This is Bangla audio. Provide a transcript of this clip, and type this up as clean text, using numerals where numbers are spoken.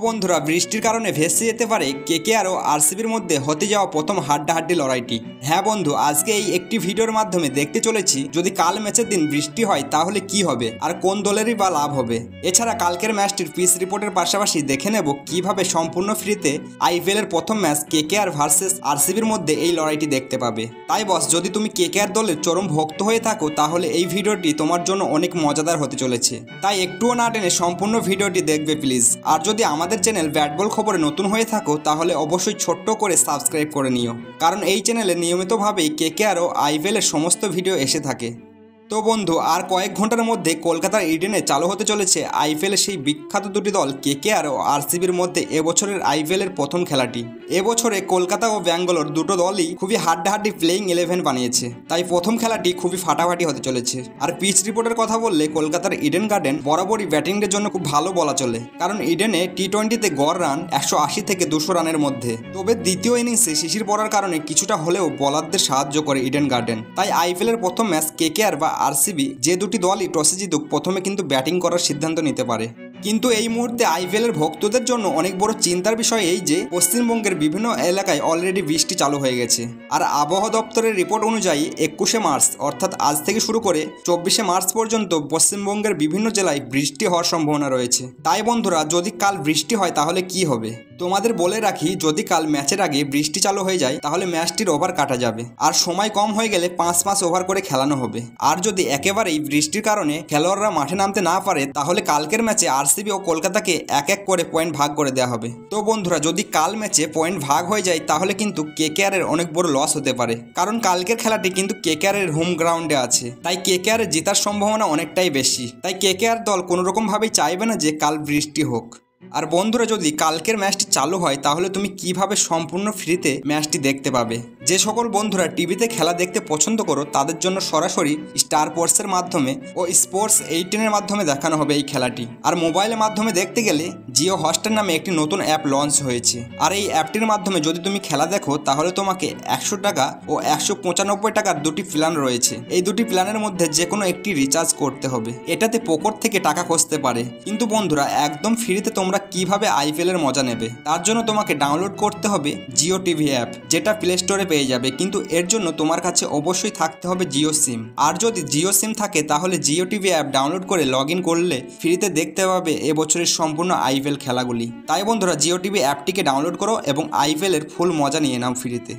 বন্ধুরা, বৃষ্টির কারণে ভেসে যেতে পারে কেকেআর ও আরসিবির মধ্যে হতে যাওয়া প্রথম হাড্ডাহাড্ডি লড়াইটি। হ্যাঁ বন্ধু, আজকে এই একটি ভিডিওর মাধ্যমে দেখতে চলেছি যদি কাল ম্যাচের দিন বৃষ্টি হয় তাহলে কি হবে আর কোন দলেরই বা লাভ হবে। এছাড়া কালকের ম্যাচটির পিচ রিপোর্টের পাশাপাশি দেখে নেব কিভাবে সম্পূর্ণ ফ্রিতে আইপিএল এর প্রথম ম্যাচ কেকেআর ভার্সেস আরসিবির মধ্যে এই লড়াইটি দেখতে পাবে। তাই বস, যদি তুমি কেকেআর দলের চরম ভক্ত হয়ে থাকো তাহলে এই ভিডিওটি তোমার জন্য অনেক মজাদার হতে চলেছে। তাই একটুও না টেনে সম্পূর্ণ ভিডিওটি দেখবে প্লিজ। আর যদি আমাদের চ্যানেল ব্যাট বল খবরে নতুন হয়ে থাকো তাহলে অবশ্যই ছোট্ট করে সাবস্ক্রাইব করে নিও, কারণ এই চ্যানেলে নিয়মিতভাবেই কেকেআর ও আইপিএল এর সমস্ত ভিডিও এসে থাকে। তো বন্ধু, আর কয়েক ঘন্টার মধ্যে কলকাতার ইডেনে চালু হতে চলেছে আইপিএলের সেই বিখ্যাত দুটি দল কেকেআর ও আরসিবির মধ্যে এবছরের আইপিএলের প্রথম খেলাটি। এবছরে কলকাতা ও ব্যাঙ্গালোর দুটো দলই খুবই হাড্ডাহাড্ডি প্লেইং 11 বানিয়েছে, তাই প্রথম খেলাটি খুবই ফাটাফাটি হতে চলেছে। আর পিচ রিপোর্টের কথা বললে কলকাতার ইডেন গার্ডেন বরাবরই ব্যাটিংয়ের জন্য খুব ভালো বলা চলে, কারণ ইডেনে টি20তে গড় রান 180 থেকে 200 রানের মধ্যে। তবে দ্বিতীয় ইনিংসে শিশির পড়ার কারণে কিছুটা হলেও বোলারদের সাহায্য করে ইডেন গার্ডেন। তাই আইপিএলের প্রথম ম্যাচ কেকেআর বা আরসিবি যে দুটি দলই টসে জিতুক প্রথমে কিন্তু ব্যাটিং করার সিদ্ধান্ত নিতে পারে। কিন্তু এই মুহূর্তে আইপিএলের ভক্তদের জন্য অনেক বড় চিন্তার বিষয় এই যে পশ্চিমবঙ্গের বিভিন্ন এলাকায় অলরেডি বৃষ্টি চালু হয়ে গেছে। আর আবহাওয়া দপ্তরের রিপোর্ট অনুযায়ী 21শে মার্চ অর্থাৎ আজ থেকে শুরু করে 24শে মার্চ পর্যন্ত পশ্চিমবঙ্গের বিভিন্ন জেলায় বৃষ্টি হওয়ার সম্ভাবনা রয়েছে। তাই বন্ধুরা, যদি কাল বৃষ্টি হয় তাহলে কি হবে তোমাদের বলে রাখি, যদি কাল ম্যাচের আগে বৃষ্টি চালু হয়ে যায় তাহলে ম্যাচটির ওভার কাটা যাবে, আর সময় কম হয়ে গেলে 5 ওভার করে খেলানো হবে। আর যদি একেবারেই বৃষ্টির কারণে খেলোয়াড়রা মাঠে নামতে না পারে তাহলে কালকের ম্যাচে আরসিবি ও কলকাতাকে এক এক করে পয়েন্ট ভাগ করে দেওয়া হবে। তো বন্ধুরা, যদি কাল ম্যাচে পয়েন্ট ভাগ হয়ে যায় তাহলে কিন্তু কেকেআর এর অনেক বড় লস হতে পারে, কারণ কালকের খেলাটি কিন্তু কেকেআর এর হোম গ্রাউন্ডে আছে। তাই কেকেআর এর জেতার সম্ভাবনা অনেকটাই বেশি। তাই কেকেআর দল কোনোরকম ভাবেই চাইবে না যে কাল বৃষ্টি হোক। আর বন্ধুরা, যদি কালকের ম্যাচটি চালু হয় তাহলে তুমি কিভাবে সম্পূর্ণ ফ্রিতে ম্যাচটি দেখতে পাবে। যে সকল বন্ধুরা টিভিতে খেলা দেখতে পছন্দ করো তাদের জন্য সরাসরি স্টার স্পোর্টসের মাধ্যমে ও স্পোর্টস 18 মাধ্যমে দেখানো হবে এই খেলাটি। আর মোবাইলের মাধ্যমে দেখতে গেলে জিও হটস্টার নামে একটি নতুন অ্যাপ লঞ্চ হয়েছে। আর এই অ্যাপটির মাধ্যমে যদি তুমি খেলা দেখো তাহলে তোমাকে 100 টাকা ও 195 টাকার দুটি প্ল্যান রয়েছে। এই দুটি প্ল্যানের মধ্যে যে কোনো একটি রিচার্জ করতে হবে। এটাতে পকেট থেকে টাকা খসতে পারে, কিন্তু বন্ধুরা একদম ফ্রিতে তোমরা কিভাবে আইপিএল এর মজা নেবে তার জন্য তোমাকে ডাউনলোড করতে হবে জিও টিভি অ্যাপ, যেটা প্লে স্টোরে পেয়ে যাবে। কিন্তু এর জন্য তোমার কাছে অবশ্যই থাকতে হবে জিও সিম। আর যদি জিও সিম থাকে তাহলে জিও টিভি অ্যাপ ডাউনলোড করে লগ ইন করলে ফ্রিতে দেখতে পাবে এবছরের সম্পূর্ণ আইপিএল খেলাগুলি। তাই বন্ধুরা, জিও টিভি অ্যাপটিকে ডাউনলোড করো এবং আইপিএল এর ফুল মজা নিয়ে নাও ফ্রিতে।